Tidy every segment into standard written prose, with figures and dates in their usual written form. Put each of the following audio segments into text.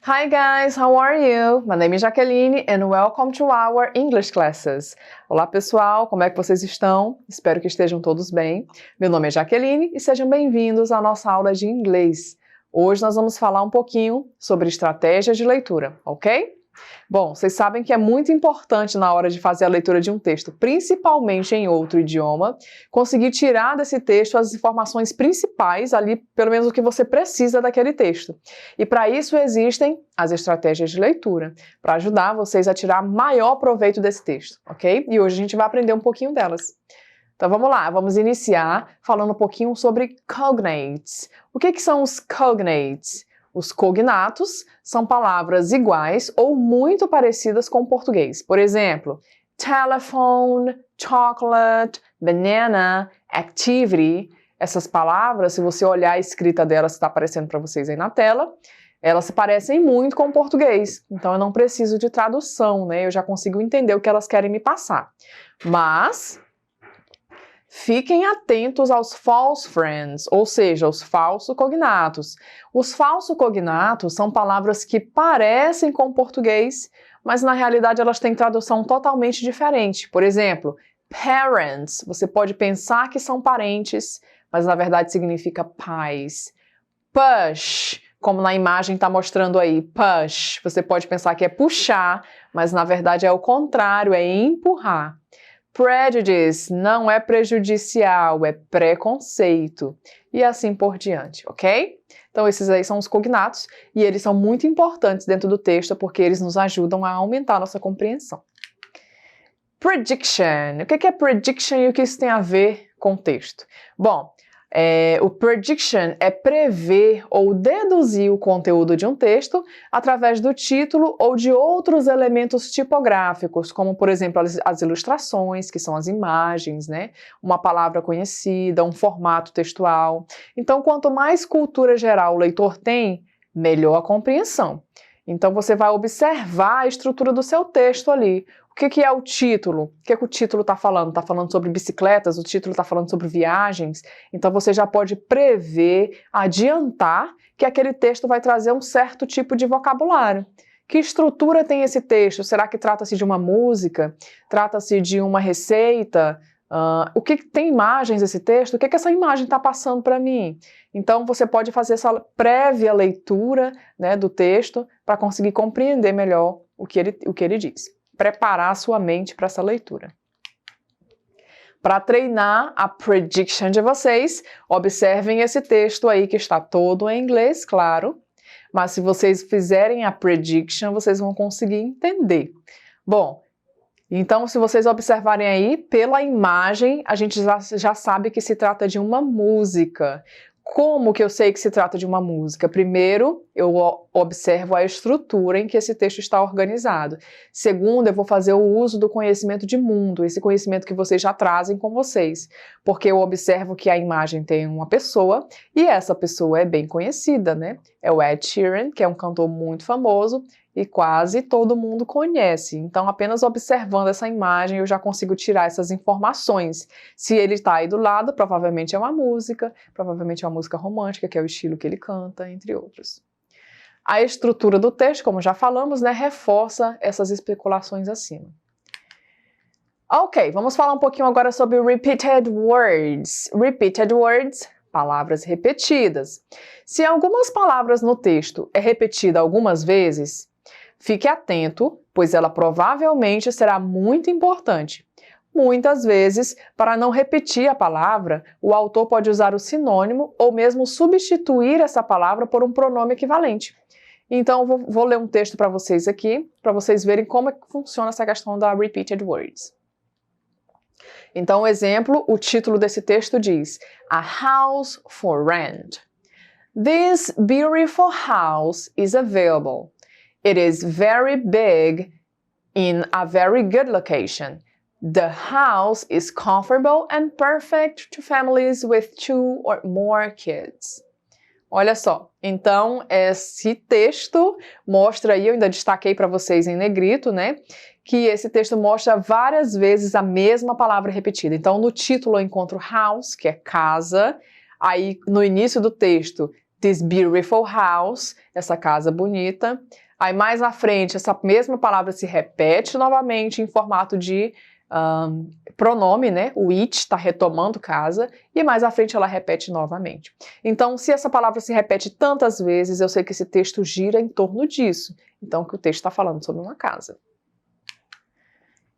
Hi guys, how are you? My name is Jaqueline and welcome to our English classes. Olá pessoal, como é que vocês estão? Espero que estejam todos bem. Meu nome é Jaqueline e sejam bem-vindos à nossa aula de inglês. Hoje nós vamos falar um pouquinho sobre estratégias de leitura, ok? Bom, vocês sabem que é muito importante na hora de fazer a leitura de um texto, principalmente em outro idioma, conseguir tirar desse texto as informações principais ali, pelo menos o que você precisa daquele texto. E para isso existem as estratégias de leitura, para ajudar vocês a tirar maior proveito desse texto, ok? E hoje a gente vai aprender um pouquinho delas. Então vamos lá, vamos iniciar falando um pouquinho sobre cognates. O que são os cognates? Os cognatos são palavras iguais ou muito parecidas com o português. Por exemplo, telephone, chocolate, banana, activity. Essas palavras, se você olhar a escrita delas, está aparecendo para vocês aí na tela, elas se parecem muito com o português. Então eu não preciso de tradução, né? Eu já consigo entender o que elas querem me passar. Mas fiquem atentos aos false friends, ou seja, os falsos cognatos. Os falsos cognatos são palavras que parecem com o português, mas na realidade elas têm tradução totalmente diferente. Por exemplo, parents, você pode pensar que são parentes, mas na verdade significa pais. Push, como na imagem está mostrando aí, push, você pode pensar que é puxar, mas na verdade é o contrário, é empurrar. Prejudice não é prejudicial, é preconceito. E assim por diante, ok? Então esses aí são os cognatos e eles são muito importantes dentro do texto porque eles nos ajudam a aumentar a nossa compreensão. Prediction. O que é prediction e o que isso tem a ver com o texto? Bom, o prediction é prever ou deduzir o conteúdo de um texto através do título ou de outros elementos tipográficos, como, por exemplo, as ilustrações, que são as imagens, né? Uma palavra conhecida, um formato textual. Então, quanto mais cultura geral o leitor tem, melhor a compreensão. Então, você vai observar a estrutura do seu texto ali. O que é o título? O que o título está falando? Está falando sobre bicicletas? O título está falando sobre viagens? Então você já pode prever, adiantar que aquele texto vai trazer um certo tipo de vocabulário. Que estrutura tem esse texto? Será que trata-se de uma música? Trata-se de uma receita? O que tem imagens esse texto? O que essa imagem está passando para mim? Então você pode fazer essa prévia leitura, né, do texto para conseguir compreender melhor o que ele diz. Preparar a sua mente para essa leitura. Para treinar a prediction de vocês, observem esse texto aí que está todo em inglês, claro, mas se vocês fizerem a prediction, vocês vão conseguir entender. Bom, então se vocês observarem aí, pela imagem, a gente já sabe que se trata de uma música. Como que eu sei que se trata de uma música? Primeiro, eu observo a estrutura em que esse texto está organizado. Segundo, eu vou fazer o uso do conhecimento de mundo, esse conhecimento que vocês já trazem com vocês. Porque eu observo que a imagem tem uma pessoa, e essa pessoa é bem conhecida, né? É o Ed Sheeran, que é um cantor muito famoso, e quase todo mundo conhece. Então, apenas observando essa imagem, eu já consigo tirar essas informações. Se ele está aí do lado, provavelmente é uma música romântica, que é o estilo que ele canta, entre outros. A estrutura do texto, como já falamos, né, reforça essas especulações acima. Ok, vamos falar um pouquinho agora sobre repeated words. Repeated words, palavras repetidas. Se algumas palavras no texto é repetida algumas vezes, fique atento, pois ela provavelmente será muito importante. Muitas vezes, para não repetir a palavra, o autor pode usar o sinônimo ou mesmo substituir essa palavra por um pronome equivalente. Então, vou ler um texto para vocês aqui, para vocês verem como é que funciona essa questão da repeated words. Então, exemplo, o título desse texto diz A House for Rent. This beautiful house is available. It is very big in a very good location. The house is comfortable and perfect to families with 2 or more kids. Olha só, então esse texto mostra aí, eu ainda destaquei para vocês em negrito, né, que esse texto mostra várias vezes a mesma palavra repetida. Então no título eu encontro house, que é casa, aí no início do texto this beautiful house, essa casa bonita. Aí mais à frente, essa mesma palavra se repete novamente em formato de pronome, né? O it está retomando casa, e mais à frente ela repete novamente. Então, se essa palavra se repete tantas vezes, eu sei que esse texto gira em torno disso. Então, que o texto está falando sobre uma casa.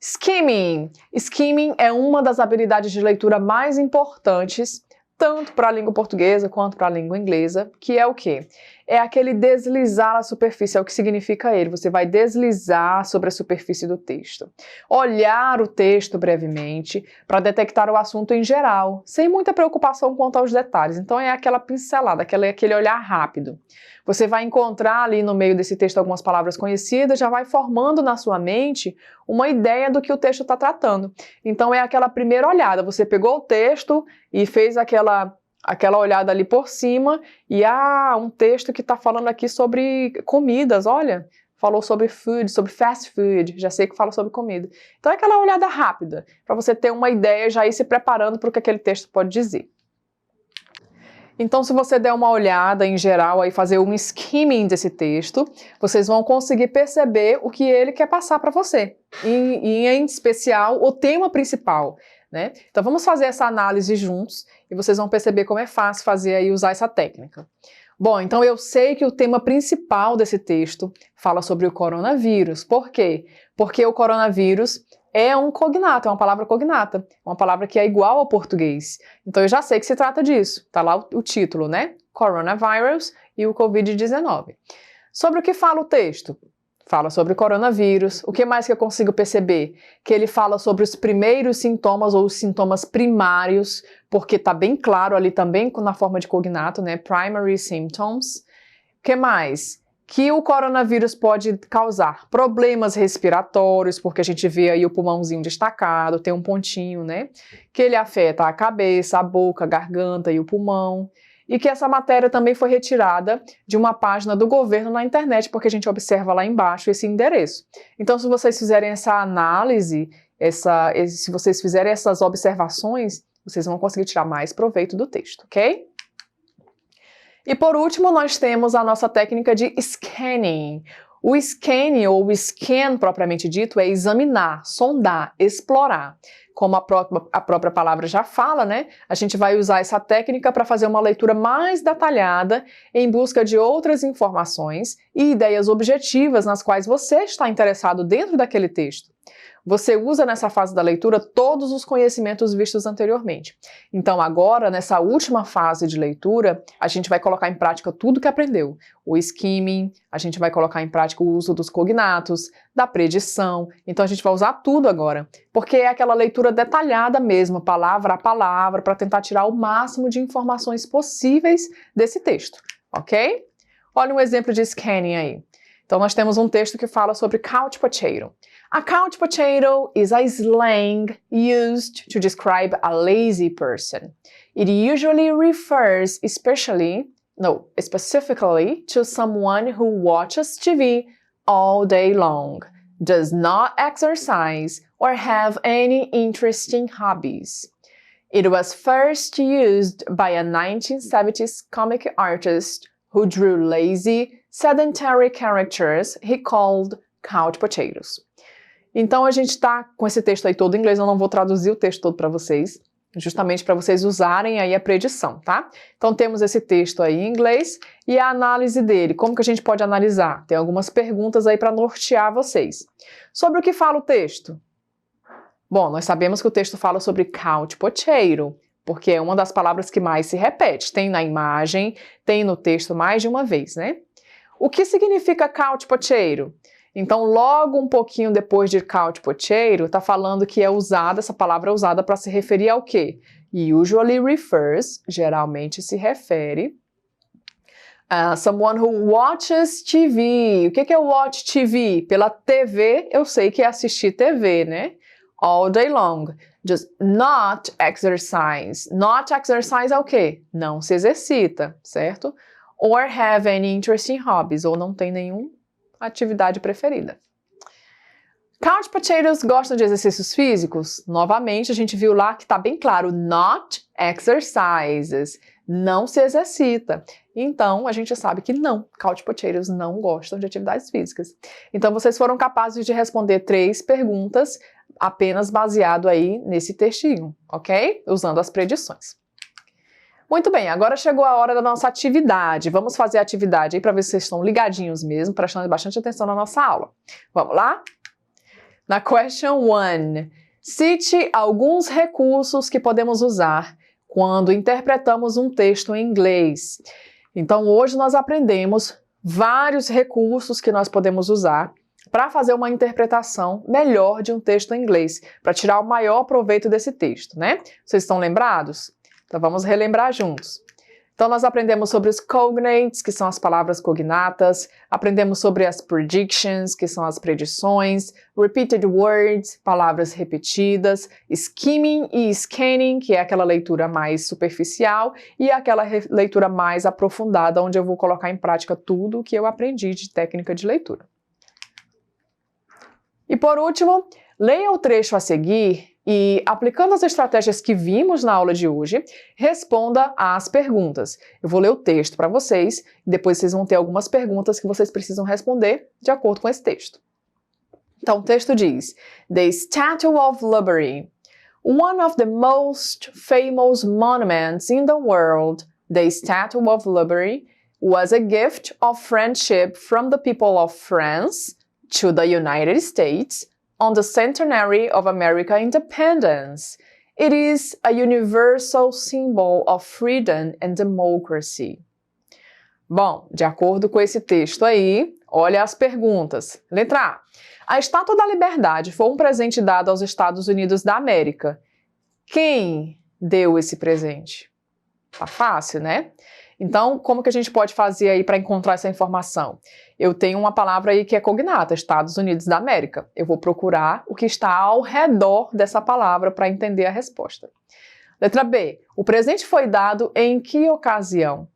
Skimming. Skimming é uma das habilidades de leitura mais importantes, tanto para a língua portuguesa quanto para a língua inglesa, que é o quê? É aquele deslizar a superfície, é o que significa ele. Você vai deslizar sobre a superfície do texto. Olhar o texto brevemente para detectar o assunto em geral, sem muita preocupação quanto aos detalhes. Então é aquela pincelada, aquele olhar rápido. Você vai encontrar ali no meio desse texto algumas palavras conhecidas, já vai formando na sua mente uma ideia do que o texto está tratando. Então é aquela primeira olhada, você pegou o texto e fez aquela olhada ali por cima e um texto que está falando aqui sobre comidas, olha, falou sobre food, sobre fast food, já sei que fala sobre comida. Então é aquela olhada rápida, para você ter uma ideia e já ir se preparando para o que aquele texto pode dizer. Então, se você der uma olhada em geral, aí fazer um skimming desse texto, vocês vão conseguir perceber o que ele quer passar para você. E em especial, o tema principal, né? Então, vamos fazer essa análise juntos e vocês vão perceber como é fácil fazer aí, usar essa técnica. Bom, então eu sei que o tema principal desse texto fala sobre o coronavírus. Por quê? Porque o coronavírus é um cognato, é uma palavra cognata, uma palavra que é igual ao português. Então eu já sei que se trata disso, tá lá o título, né? Coronavirus e o Covid-19. Sobre o que fala o texto? Fala sobre o coronavírus. O que mais que eu consigo perceber? Que ele fala sobre os primeiros sintomas ou os sintomas primários, porque tá bem claro ali também na forma de cognato, né? Primary symptoms. O que mais? Que o coronavírus pode causar problemas respiratórios, porque a gente vê aí o pulmãozinho destacado, tem um pontinho, né? Que ele afeta a cabeça, a boca, a garganta e o pulmão. E que essa matéria também foi retirada de uma página do governo na internet, porque a gente observa lá embaixo esse endereço. Então, se vocês fizerem essa análise, se vocês fizerem essas observações, vocês vão conseguir tirar mais proveito do texto, ok? E por último, nós temos a nossa técnica de scanning. O scanning, ou o scan propriamente dito, é examinar, sondar, explorar. Como a própria palavra já fala, né? A gente vai usar essa técnica para fazer uma leitura mais detalhada em busca de outras informações e ideias objetivas nas quais você está interessado dentro daquele texto. Você usa nessa fase da leitura todos os conhecimentos vistos anteriormente. Então agora, nessa última fase de leitura, a gente vai colocar em prática tudo que aprendeu. O skimming, a gente vai colocar em prática o uso dos cognatos, da predição. Então a gente vai usar tudo agora, porque é aquela leitura detalhada mesmo, palavra a palavra, para tentar tirar o máximo de informações possíveis desse texto, ok? Olha um exemplo de scanning aí. Então nós temos um texto que fala sobre couch potato. A couch potato is a slang used to describe a lazy person. It usually refers specifically to someone who watches TV all day long, does not exercise, or have any interesting hobbies. It was first used by a 1970s comic artist who drew lazy, sedentary characters he called couch potatoes. Então a gente está com esse texto aí todo em inglês, eu não vou traduzir o texto todo para vocês, justamente para vocês usarem aí a predição, tá? Então temos esse texto aí em inglês e a análise dele. Como que a gente pode analisar? Tem algumas perguntas aí para nortear vocês. Sobre o que fala o texto? Bom, nós sabemos que o texto fala sobre couch potato, porque é uma das palavras que mais se repete. Tem na imagem, tem no texto mais de uma vez, né? O que significa couch potato? Então, logo um pouquinho depois de couch potato, está falando que essa palavra é usada para se referir ao quê? Usually refers, geralmente se refere, a someone who watches TV. O que é watch TV? Pela TV, eu sei que é assistir TV, né? All day long. Just not exercise. Not exercise é o quê? Não se exercita, certo? Or have any interesting hobbies, ou não tem nenhum atividade preferida. Couch potatoes gostam de exercícios físicos? Novamente, a gente viu lá que está bem claro, not exercises. não se exercita. Então, a gente sabe que não, couch potatoes não gostam de atividades físicas. Então, vocês foram capazes de responder 3 perguntas apenas baseado aí nesse textinho, ok? Usando as predições. Muito bem, agora chegou a hora da nossa atividade. Vamos fazer a atividade aí para ver se vocês estão ligadinhos mesmo, prestando bastante atenção na nossa aula. Vamos lá? Na question 1, cite alguns recursos que podemos usar quando interpretamos um texto em inglês. Então, hoje nós aprendemos vários recursos que nós podemos usar para fazer uma interpretação melhor de um texto em inglês, para tirar o maior proveito desse texto, né? Vocês estão lembrados? Então, vamos relembrar juntos. Então, nós aprendemos sobre os cognates, que são as palavras cognatas, aprendemos sobre as predictions, que são as predições, repeated words, palavras repetidas, skimming e scanning, que é aquela leitura mais superficial, e aquela leitura mais aprofundada, onde eu vou colocar em prática tudo o que eu aprendi de técnica de leitura. E por último, leia o trecho a seguir e, aplicando as estratégias que vimos na aula de hoje, responda às perguntas. Eu vou ler o texto para vocês e depois vocês vão ter algumas perguntas que vocês precisam responder de acordo com esse texto. Então, o texto diz: The Statue of Liberty, one of the most famous monuments in the world, the Statue of Liberty, was a gift of friendship from the people of France to the United States on the centenary of American independence. It is a universal symbol of freedom and democracy. Bom, de acordo com esse texto aí, olha as perguntas. Letra A. A Estátua da Liberdade foi um presente dado aos Estados Unidos da América. Quem deu esse presente? Tá fácil, né? Então, como que a gente pode fazer aí para encontrar essa informação? Eu tenho uma palavra aí que é cognata, Estados Unidos da América. Eu vou procurar o que está ao redor dessa palavra para entender a resposta. Letra B. O presente foi dado em que ocasião?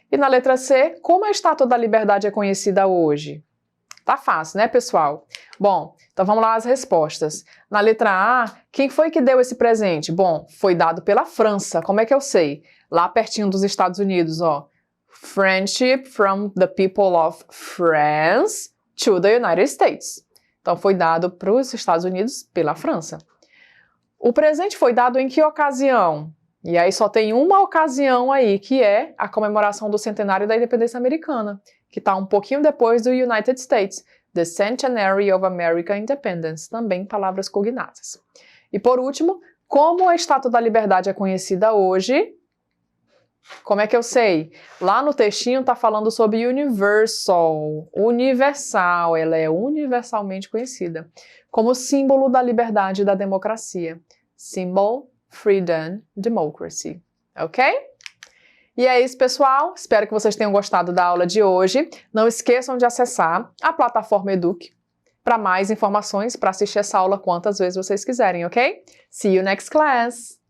E na letra C, como a Estátua da Liberdade é conhecida hoje? Tá fácil, né, pessoal? Bom, então vamos lá as respostas. Na letra A, quem foi que deu esse presente? Bom, foi dado pela França. Como é que eu sei? Lá pertinho dos Estados Unidos, ó. Friendship from the people of France to the United States. Então, foi dado para os Estados Unidos pela França. O presente foi dado em que ocasião? E aí só tem uma ocasião aí, que é a comemoração do centenário da independência americana, que está um pouquinho depois do United States. The Centenary of American Independence. Também palavras cognatas. E por último, como a Estátua da Liberdade é conhecida hoje? Como é que eu sei? Lá no textinho está falando sobre universal, universal, ela é universalmente conhecida como símbolo da liberdade e da democracia. Symbol, freedom, democracy. Ok? E é isso, pessoal. Espero que vocês tenham gostado da aula de hoje. Não esqueçam de acessar a plataforma Eduque para mais informações, para assistir essa aula quantas vezes vocês quiserem, ok? See you next class!